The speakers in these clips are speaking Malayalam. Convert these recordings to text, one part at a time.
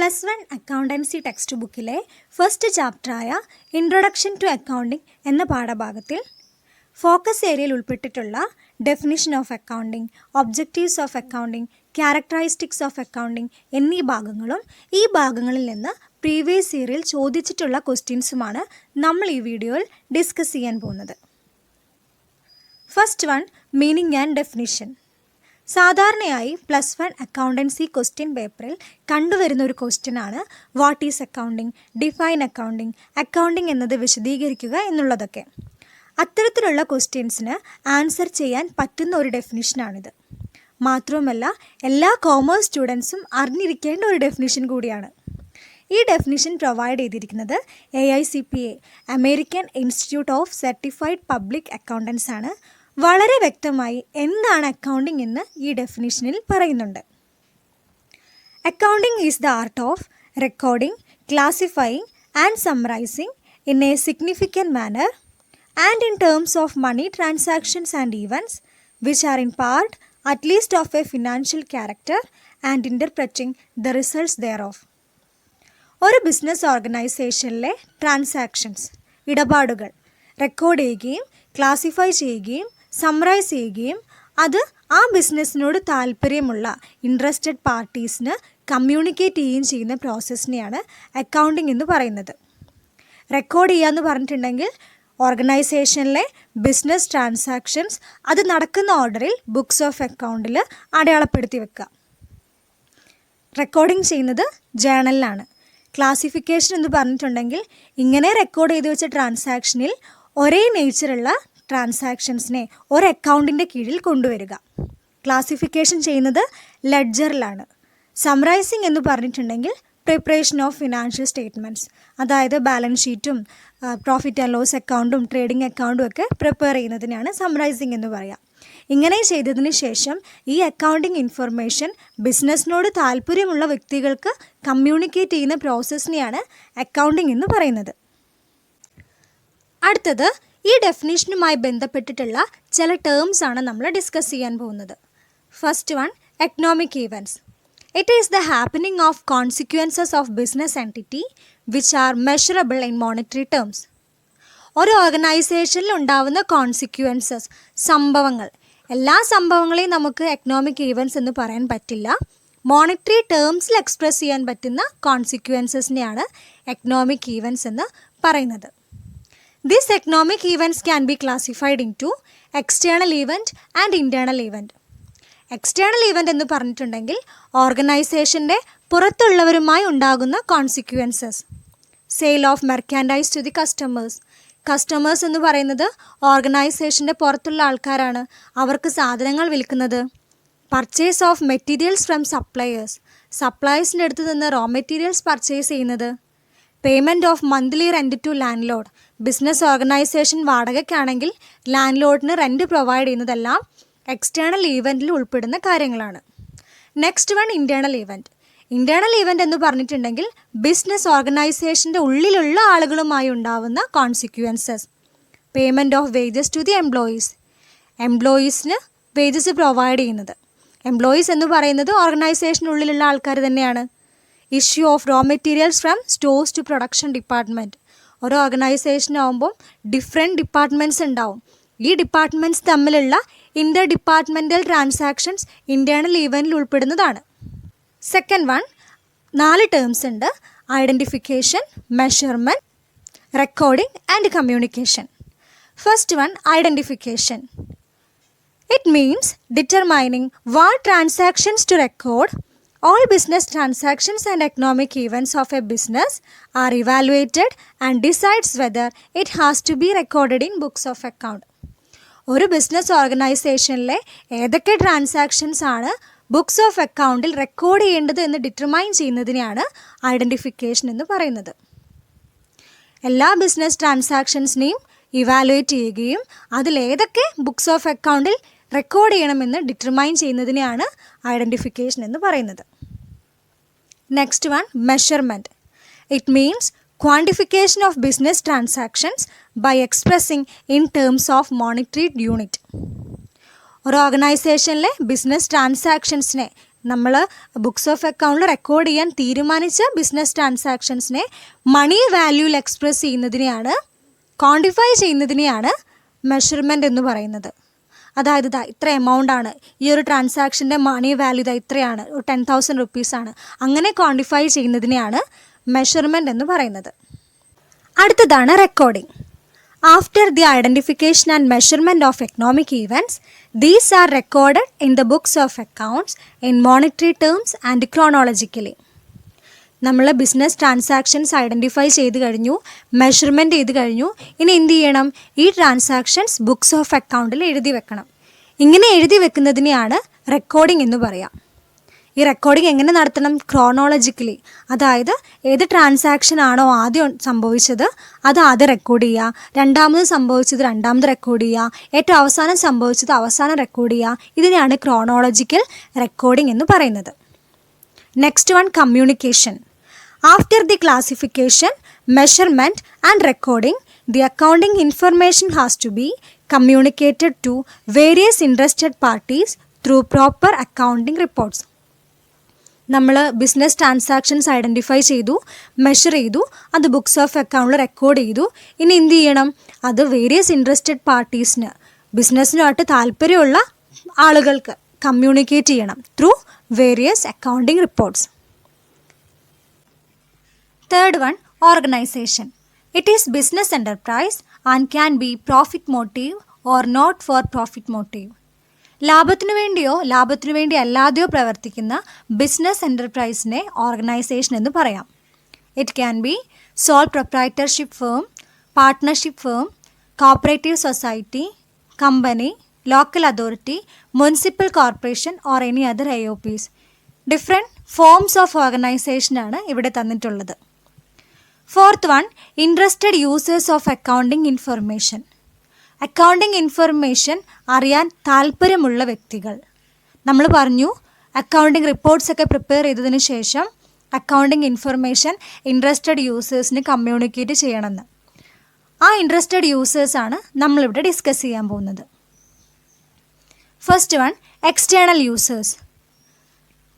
+1 അക്കൗണ്ടൻസി ടെക്സ്റ്റ് ബുക്കിലെ ഫസ്റ്റ് ചാപ്റ്ററായ ഇൻട്രൊഡക്ഷൻ ടു അക്കൗണ്ടിംഗ് എന്ന പാഠഭാഗത്തിൽ ഫോക്കസ് ഏരിയയിൽ ഉൾപ്പെട്ടിട്ടുള്ള definition of accounting, objectives of accounting, characteristics of accounting എന്നീ ഭാഗങ്ങളും ഈ ഭാഗങ്ങളിൽ നിന്ന് പ്രീവിയസ് ഇയറിൽ ചോദിച്ചിട്ടുള്ള ക്വസ്റ്റ്യൻസുമാണ് നമ്മൾ ഈ വീഡിയോയിൽ ഡിസ്കസ് ചെയ്യാൻ പോകുന്നത്. First one, meaning and definition. സാധാരണയായി +1 അക്കൗണ്ടൻസി ക്വസ്റ്റ്യൻ പേപ്പറിൽ കണ്ടുവരുന്ന ഒരു ക്വസ്റ്റ്യനാണ് what is accounting, define accounting, accounting എന്നത് വിശദീകരിക്കുക എന്നുള്ളതൊക്കെ. അത്തരത്തിലുള്ള ക്വസ്റ്റ്യൻസിന് ആൻസർ ചെയ്യാൻ പറ്റുന്ന ഒരു ഡെഫിനിഷനാണിത്. മാത്രവുമല്ല എല്ലാ കോമേഴ്സ് സ്റ്റുഡൻസും അറിഞ്ഞിരിക്കേണ്ട ഒരു ഡെഫിനിഷൻ കൂടിയാണ്. ഈ ഡെഫിനിഷൻ പ്രൊവൈഡ് ചെയ്തിരിക്കുന്നത് AICPA, American Institute of Certified Public Accountants ആണ്. വളരെ വ്യക്തമായി എന്താണ് അക്കൗണ്ടിംഗ് എന്ന് ഈ ഡെഫിനിഷനിൽ പറയുന്നുണ്ട്. Accounting is the art of recording, classifying and summarizing in a significant manner and in terms of money transactions and events which are in part at least of a financial character and interpreting the results thereof. ഒരു ബിസിനസ് ഓർഗനൈസേഷനിലെ ട്രാൻസാക്ഷൻസ്, ഇടപാടുകൾ റെക്കോർഡ് ചെയ്യുകയും ക്ലാസിഫൈ ചെയ്യുകയും സമ്മറൈസ് ചെയ്യുകയും അത് ആ ബിസിനസ്സിനോട് താല്പര്യമുള്ള ഇൻട്രസ്റ്റഡ് പാർട്ടീസിന് കമ്മ്യൂണിക്കേറ്റ് ചെയ്യുകയും ചെയ്യുന്ന പ്രോസസ്സിനെയാണ് അക്കൗണ്ടിംഗ് എന്ന് പറയുന്നത്. റെക്കോർഡ് ചെയ്യുക എന്ന് പറഞ്ഞിട്ടുണ്ടെങ്കിൽ ഓർഗനൈസേഷനിലെ ബിസിനസ് ട്രാൻസാക്ഷൻസ് അത് നടക്കുന്ന ഓർഡറിൽ ബുക്സ് ഓഫ് അക്കൗണ്ടിൽ അടയാളപ്പെടുത്തി വെക്കുക. റെക്കോർഡിംഗ് ചെയ്യുന്നത് ജേണലിലാണ്. ക്ലാസിഫിക്കേഷൻ എന്ന് പറഞ്ഞിട്ടുണ്ടെങ്കിൽ ഇങ്ങനെ റെക്കോർഡ് ചെയ്ത് വെച്ച ട്രാൻസാക്ഷനിൽ ഒരേ നേച്ചറുള്ള ട്രാൻസാക്ഷൻസിനെ ഒരു അക്കൗണ്ടിൻ്റെ കീഴിൽ കൊണ്ടുവരിക. ക്ലാസിഫിക്കേഷൻ ചെയ്യുന്നത് ലെഡ്ജറിലാണ്. സമ്മറൈസിങ് എന്ന് പറഞ്ഞിട്ടുണ്ടെങ്കിൽ പ്രിപ്പറേഷൻ ഓഫ് ഫിനാൻഷ്യൽ സ്റ്റേറ്റ്മെൻറ്റ്സ്, അതായത് ബാലൻസ് ഷീറ്റും പ്രോഫിറ്റ് ആൻഡ് ലോസ് അക്കൗണ്ടും ട്രേഡിംഗ് അക്കൗണ്ടും ഒക്കെ പ്രിപ്പയർ ചെയ്യുന്നതിനാണ് സമ്മറൈസിങ് എന്ന് പറയുക. ഇങ്ങനെ ചെയ്തതിന് ശേഷം ഈ അക്കൗണ്ടിങ് ഇൻഫർമേഷൻ ബിസിനസ്സിനോട് താല്പര്യമുള്ള വ്യക്തികൾക്ക് കമ്മ്യൂണിക്കേറ്റ് ചെയ്യുന്ന പ്രോസസ്സിനെയാണ് അക്കൗണ്ടിങ് എന്ന് പറയുന്നത്. അടുത്തത് ഈ ഡെഫിനിഷനുമായി ബന്ധപ്പെട്ടിട്ടുള്ള ചില ടേംസ് ആണ് നമ്മൾ ഡിസ്കസ് ചെയ്യാൻ പോകുന്നത്. First one, economic events. It is the happening of consequences of business entity which are measurable in monetary terms. ഒരു ഓർഗനൈസേഷനിൽ ഉണ്ടാവുന്ന കോൺസിക്വൻസസ്, സംഭവങ്ങൾ, എല്ലാ സംഭവങ്ങളെയും നമുക്ക് എക്കണോമിക് ഈവൻറ്റ്സ് എന്ന് പറയാൻ പറ്റില്ല. മോണിറ്ററി ടേംസിൽ എക്സ്പ്രസ് ചെയ്യാൻ പറ്റുന്ന കോൺസിക്വൻസസിനെയാണ് എക്കണോമിക് ഈവൻറ്റ്സ് എന്ന് പറയുന്നത്. These economic events can be classified into external event and internal event. External event എന്ന് പറഞ്ഞിട്ടുണ്ടെങ്കിൽ ഓർഗനൈസേഷൻ്റെ പുറത്തുള്ളവരുമായി ഉണ്ടാകുന്ന consequences. Sale of merchandise to the customers. Customers എന്ന് പറയുന്നത് ഓർഗനൈസേഷൻ്റെ പുറത്തുള്ള ആൾക്കാരാണ്, അവർക്ക് സാധനങ്ങൾ വിൽക്കുന്നത്. Purchase of materials from suppliers. സപ്ലയേഴ്സിൻ്റെ അടുത്ത് നിന്ന് റോ മെറ്റീരിയൽസ് പർച്ചേസ് ചെയ്യുന്നത്. Payment of monthly rent to landlord. Business organisation വാടകയ്ക്കാണെങ്കിൽ ലാൻഡ് ലോഡിന് റെൻറ്റ് പ്രൊവൈഡ് ചെയ്യുന്നതെല്ലാം എക്സ്റ്റേണൽ ഈവൻറ്റിൽ ഉൾപ്പെടുന്ന കാര്യങ്ങളാണ്. Next one, internal event. Internal event എന്ന് പറഞ്ഞിട്ടുണ്ടെങ്കിൽ ബിസിനസ് ഓർഗനൈസേഷൻ്റെ ഉള്ളിലുള്ള ആളുകളുമായി ഉണ്ടാവുന്ന consequences. Payment of wages to the employees. എംപ്ലോയീസിന് വേജസ് പ്രൊവൈഡ് ചെയ്യുന്നത്. എംപ്ലോയീസ് എന്ന് പറയുന്നത് ഓർഗനൈസേഷനുള്ളിലുള്ള ആൾക്കാർ തന്നെയാണ്. Issue of raw materials from stores to production department. ഒരു ഓർഗനൈസേഷനാകുമ്പോൾ ഡിഫറെൻറ്റ് ഡിപ്പാർട്ട്മെൻറ്റ്സ് ഉണ്ടാവും. ഈ ഡിപ്പാർട്ട്മെൻറ്റ്സ് തമ്മിലുള്ള ഇൻ്റർ ഡിപ്പാർട്ട്മെൻറ്റൽ ട്രാൻസാക്ഷൻസ് ഇൻറ്റേർണൽ ഈവൻറ്റിൽ ഉൾപ്പെടുന്നതാണ്. സെക്കൻഡ് വൺ, 4 ടേംസ് ഉണ്ട്. Identification, measurement, recording and communication. First one, identification. It means determining what transactions to record. All business transactions and economic events of a business are evaluated and decides whether it has to be recorded in books of account. ഒരു ബിസിനസ് ഓർഗനൈസേഷനിലെ ഏതൊക്കെ ട്രാൻസാക്ഷൻസ് ആണ് ബുക്സ് ഓഫ് അക്കൗണ്ടിൽ റെക്കോർഡ് ചെയ്യേണ്ടത് എന്ന് ഡിറ്റർമൈൻ ചെയ്യുന്നതിനെയാണ് ഐഡൻറ്റിഫിക്കേഷൻ എന്ന് പറയുന്നത്. എല്ലാ ബിസിനസ് ട്രാൻസാക്ഷൻസിനെയും ഇവാലുവേറ്റ് ചെയ്യുകയും അതിലേതൊക്കെ ബുക്സ് ഓഫ് അക്കൗണ്ടിൽ റെക്കോർഡ് ചെയ്യണമെന്ന് ഡിറ്റർമൈൻ ചെയ്യുന്നതിനെയാണ് ഐഡൻറ്റിഫിക്കേഷൻ എന്ന് പറയുന്നത്. Next one, measurement. It means quantification of business transactions by expressing in terms of monetary unit. ഒരു ഓർഗനൈസേഷനിലെ ബിസിനസ് ട്രാൻസാക്ഷൻസിനെ നമ്മൾ ബുക്സ് ഓഫ് അക്കൗണ്ടിൽ റെക്കോർഡ് ചെയ്യാൻ തീരുമാനിച്ച ബിസിനസ് ട്രാൻസാക്ഷൻസിനെ മണി വാല്യൂവിൽ എക്സ്പ്രസ് ചെയ്യുന്നതിനെയാണ്, ക്വാണ്ടിഫൈ ചെയ്യുന്നതിനെയാണ് മെഷർമെൻറ്റ് എന്ന് പറയുന്നത്. അതായത് ഇത്ര എമൗണ്ടാണ്, ഈ ഒരു ട്രാൻസാക്ഷൻ്റെ മണി വാല്യൂ ഇത്രയാണ്, 10,000 റുപ്പീസാണ്, അങ്ങനെ ക്വാണ്ടിഫൈ ചെയ്യുന്നതിനെയാണ് മെഷർമെൻറ്റ് എന്ന് പറയുന്നത്. അടുത്തതാണ് recording. After the identification and measurement of economic events, these are recorded in the books of accounts in monetary terms and chronologically. നമ്മൾ ബിസിനസ് ട്രാൻസാക്ഷൻസ് ഐഡൻറ്റിഫൈ ചെയ്ത് കഴിഞ്ഞു, മെഷർമെൻറ്റ് ചെയ്ത് കഴിഞ്ഞു. ഇനി എന്ത് ചെയ്യണം? ഈ ട്രാൻസാക്ഷൻസ് ബുക്സ് ഓഫ് അക്കൗണ്ടിൽ എഴുതി വെക്കണം. ഇങ്ങനെ എഴുതി വെക്കുന്നതിനെയാണ് റെക്കോർഡിംഗ് എന്ന് പറയാം. ഈ റെക്കോർഡിംഗ് എങ്ങനെ നടത്തണം? ക്രോണോളജിക്കലി, അതായത് ഏത് ട്രാൻസാക്ഷൻ ആണോ ആദ്യം സംഭവിച്ചത് അത് ആദ്യം റെക്കോർഡ് ചെയ്യുക, രണ്ടാമത് സംഭവിച്ചത് രണ്ടാമത് റെക്കോർഡ് ചെയ്യുക, ഏറ്റവും അവസാനം സംഭവിച്ചത് അവസാനം റെക്കോർഡ് ചെയ്യുക. ഇതിനെയാണ് ക്രോണോളജിക്കൽ റെക്കോർഡിംഗ് എന്ന് പറയുന്നത്. Next one, communication. After the classification, measurement and recording, the accounting information has to be communicated to various interested parties through proper accounting reports. നമ്മൾ ബിസിനസ് ട്രാൻസാക്ഷൻസ് ഐഡൻറ്റിഫൈ ചെയ്തു, മെഷർ ചെയ്തു, അത് ബുക്സ് ഓഫ് അക്കൗണ്ടിൽ റെക്കോർഡ് ചെയ്തു. ഇനി എന്ത് ചെയ്യണം? അത് വേരിയസ് ഇൻട്രസ്റ്റഡ് പാർട്ടീസിന്, ബിസിനസ്സിനുമായിട്ട് താല്പര്യമുള്ള ആളുകൾക്ക് കമ്മ്യൂണിക്കേറ്റ് ചെയ്യണം through various accounting reports. Third one, organisation. It is business enterprise and can be profit motive or not for profit motive. ലാഭത്തിനു വേണ്ടി അല്ലാതെയോ പ്രവർത്തിക്കുന്ന ബിസിനസ് എൻ്റർപ്രൈസിനെ ഓർഗനൈസേഷൻ എന്ന് പറയാം. It can be sole proprietorship firm, partnership firm, cooperative society, company, local authority, municipal corporation or any other AOPs. Different forms of ഓർഗനൈസേഷനാണ് ഇവിടെ തന്നിട്ടുള്ളത്. Fourth one, interested users of accounting information. Accounting information അറിയാൻ താല്പര്യമുള്ള വ്യക്തികൾ. നമ്മൾ പറഞ്ഞു അക്കൗണ്ടിംഗ് റിപ്പോർട്ട്സൊക്കെ പ്രിപ്പയർ ചെയ്തതിന് ശേഷം അക്കൗണ്ടിംഗ് ഇൻഫർമേഷൻ ഇൻട്രസ്റ്റഡ് യൂസേഴ്സിന് കമ്മ്യൂണിക്കേറ്റ് ചെയ്യണമെന്ന്. ആ ഇൻട്രസ്റ്റഡ് യൂസേഴ്സാണ് നമ്മളിവിടെ ഡിസ്കസ് ചെയ്യാൻ പോകുന്നത്. First one, external users.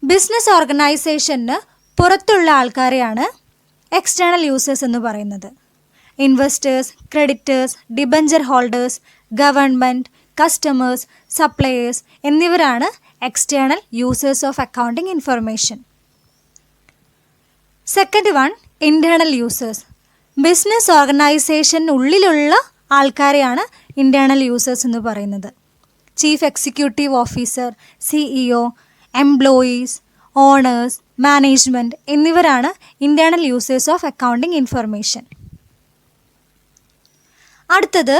Business ഓർഗനൈസേഷന് പുറത്തുള്ള ആൾക്കാരെയാണ് എക്സ്റ്റേണൽ യൂസേഴ്സ് എന്ന് പറയുന്നത്. Investors, creditors, debenture holders, government, customers, suppliers എന്നിവരാണ് external users of accounting information. Second one, internal users. Business ഓർഗനൈസേഷനുള്ളിലുള്ള ആൾക്കാരെയാണ് ഇൻറ്റേർണൽ യൂസേഴ്സ് എന്ന് പറയുന്നത്. Chief executive officer, CEO, employees, owners, management എന്നിവരാണ് internal users of accounting information. അടുത്തത്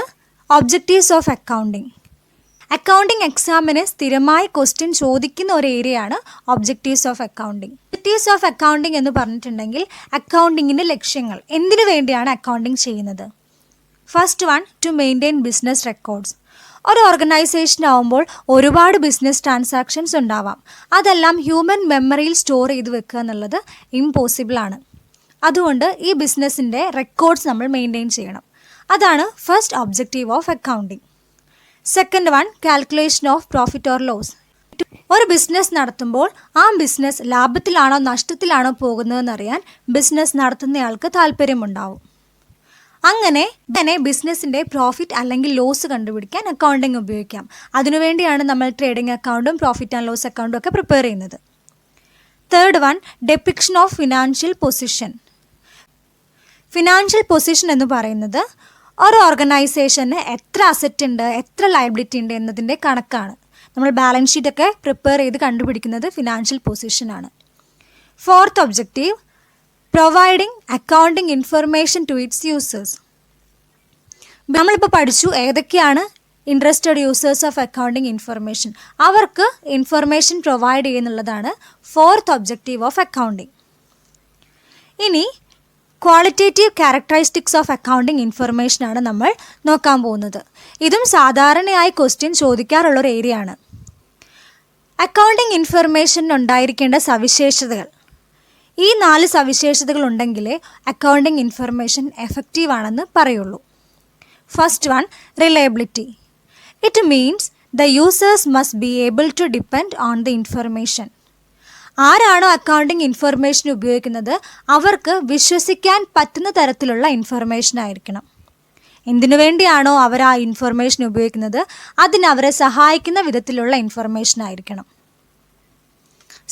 ഒബ്ജക്റ്റീവ്സ് ഓഫ് അക്കൗണ്ടിംഗ്. അക്കൗണ്ടിംഗ് എക്സാമിന് സ്ഥിരമായി ക്വസ്റ്റ്യൻ ചോദിക്കുന്ന ഒരു ഏരിയയാണ് objectives of accounting. Objectives of accounting എന്ന് പറഞ്ഞിട്ടുണ്ടെങ്കിൽ അക്കൗണ്ടിങ്ങിൻ്റെ ലക്ഷ്യങ്ങൾ, എന്തിനു വേണ്ടിയാണ് അക്കൗണ്ടിംഗ് ചെയ്യുന്നത്? First one, to maintain business records. ഒരു ഓർഗനൈസേഷൻ ആവുമ്പോൾ ഒരുപാട് ബിസിനസ് ട്രാൻസാക്ഷൻസ് ഉണ്ടാവാം. അതെല്ലാം ഹ്യൂമൻ മെമ്മറിയിൽ സ്റ്റോർ ചെയ്ത് വെക്കുക എന്നുള്ളത് ഇമ്പോസിബിളാണ്. അതുകൊണ്ട് ഈ ബിസിനസ്സിൻ്റെ റെക്കോർഡ്സ് നമ്മൾ മെയിൻറ്റെയിൻ ചെയ്യണം. അതാണ് first objective of accounting. Second one, calculation of profit or loss. ഒരു ബിസിനസ് നടത്തുമ്പോൾ ആ ബിസിനസ് ലാഭത്തിലാണോ നഷ്ടത്തിലാണോ പോകുന്നതെന്നറിയാൻ ബിസിനസ് നടത്തുന്നയാൾക്ക് താല്പര്യമുണ്ടാവും. അങ്ങനെ ബിസിനസ്സിൻ്റെ പ്രോഫിറ്റ് അല്ലെങ്കിൽ ലോസ് കണ്ടുപിടിക്കാൻ അക്കൗണ്ടിങ് ഉപയോഗിക്കാം. അതിനുവേണ്ടിയാണ് നമ്മൾ ട്രേഡിംഗ് അക്കൗണ്ടും പ്രോഫിറ്റ് ആൻഡ് ലോസ് അക്കൗണ്ടും ഒക്കെ പ്രിപ്പയർ ചെയ്യുന്നത്. Third one, depiction of financial position. Financial position എന്ന് പറയുന്നത് ഒരു ഓർഗനൈസേഷന് എത്ര അസറ്റ് ഉണ്ട്, എത്ര ലയബിലിറ്റി ഉണ്ട് എന്നതിൻ്റെ കണക്കാണ്. നമ്മൾ ബാലൻസ് ഷീറ്റൊക്കെ പ്രിപ്പയർ ചെയ്ത് കണ്ടുപിടിക്കുന്നത് ഫിനാൻഷ്യൽ പൊസിഷനാണ്. Fourth objective, providing accounting information to its users. നമ്മളിപ്പോൾ പഠിച്ചു ഏതൊക്കെയാണ് interested users of accounting information. അവർക്ക് ഇൻഫർമേഷൻ പ്രൊവൈഡ് ചെയ്യുന്നുള്ളതാണ് ഫോർത്ത് ഒബ്ജക്റ്റീവ് ഓഫ് അക്കൗണ്ടിങ്. ഇനി ക്വാളിറ്റേറ്റീവ് ക്യാരക്ടറിസ്റ്റിക്സ് ഓഫ് അക്കൗണ്ടിങ് ഇൻഫർമേഷനാണ് നമ്മൾ നോക്കാൻ പോകുന്നത്. ഇതും സാധാരണയായി ക്വസ്റ്റ്യൻ ചോദിക്കാറുള്ളൊരു ഏരിയ ആണ്. അക്കൗണ്ടിങ് ഇൻഫർമേഷൻ ഉണ്ടായിരിക്കേണ്ട സവിശേഷതകൾ. ഈ 4 സവിശേഷതകൾ ഉണ്ടെങ്കിലേ അക്കൗണ്ടിങ് ഇൻഫർമേഷൻ എഫക്റ്റീവ് ആണെന്ന് പറയുള്ളൂ. First one, reliability. It means the users must be able to depend on the information. ആരാണോ അക്കൗണ്ടിങ് ഇൻഫർമേഷൻ ഉപയോഗിക്കുന്നത് അവർക്ക് വിശ്വസിക്കാൻ പറ്റുന്ന തരത്തിലുള്ള ഇൻഫർമേഷൻ ആയിരിക്കണം. എന്തിനു വേണ്ടിയാണോ അവർ ആ ഇൻഫർമേഷൻ ഉപയോഗിക്കുന്നത് അതിന് അവരെ സഹായിക്കുന്ന വിധത്തിലുള്ള ഇൻഫർമേഷൻ ആയിരിക്കണം.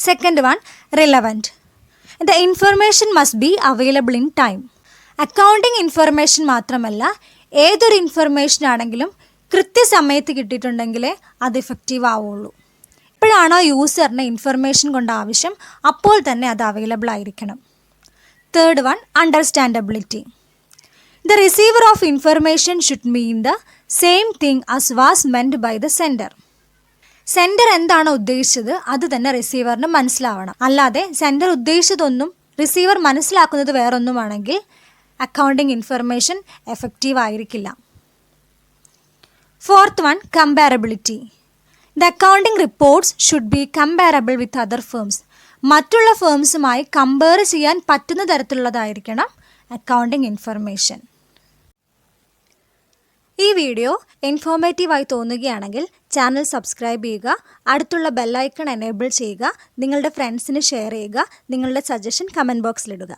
Second one, relevant. The information must be available in time. Accounting information മാത്രമല്ല, ഏതൊരു ഇൻഫർമേഷൻ ആണെങ്കിലും കൃത്യസമയത്ത് കിട്ടിയിട്ടുണ്ടെങ്കിലേ അത് ഇഫക്റ്റീവ് ആവുള്ളൂ. എപ്പോഴാണോ യൂസറിന് ഇൻഫർമേഷൻ കൊണ്ട് ആവശ്യം അപ്പോൾ തന്നെ അത് അവൈലബിൾ ആയിരിക്കണം. Third one, understandability. The receiver of information should mean the same thing as was meant by the sender. Sender എന്താണോ ഉദ്ദേശിച്ചത് അത് തന്നെ റിസീവറിന് മനസ്സിലാവണം. അല്ലാതെ സെൻഡർ ഉദ്ദേശിച്ചതൊന്നും റിസീവർ മനസ്സിലാക്കുന്നത് വേറൊന്നുമാണെങ്കിൽ അക്കൗണ്ടിങ് ഇൻഫർമേഷൻ എഫക്റ്റീവ് ആയിരിക്കില്ല. Fourth one, comparability. The accounting reports should be comparable with other firms. മറ്റുള്ള ഫേംസുമായി കമ്പയർ ചെയ്യാൻ പറ്റുന്ന തരത്തിലുള്ളതായിരിക്കണം അക്കൗണ്ടിങ് ഇൻഫർമേഷൻ. ഈ വീഡിയോ ഇൻഫോർമേറ്റീവായി തോന്നുകയാണെങ്കിൽ ചാനൽ സബ്സ്ക്രൈബ് ചെയ്യുക, അടുത്തുള്ള ബെല്ലൈക്കൺ എനേബിൾ ചെയ്യുക, നിങ്ങളുടെ ഫ്രണ്ട്സിന് ഷെയർ ചെയ്യുക, നിങ്ങളുടെ സജഷൻ കമൻറ്റ് ബോക്സിലിടുക.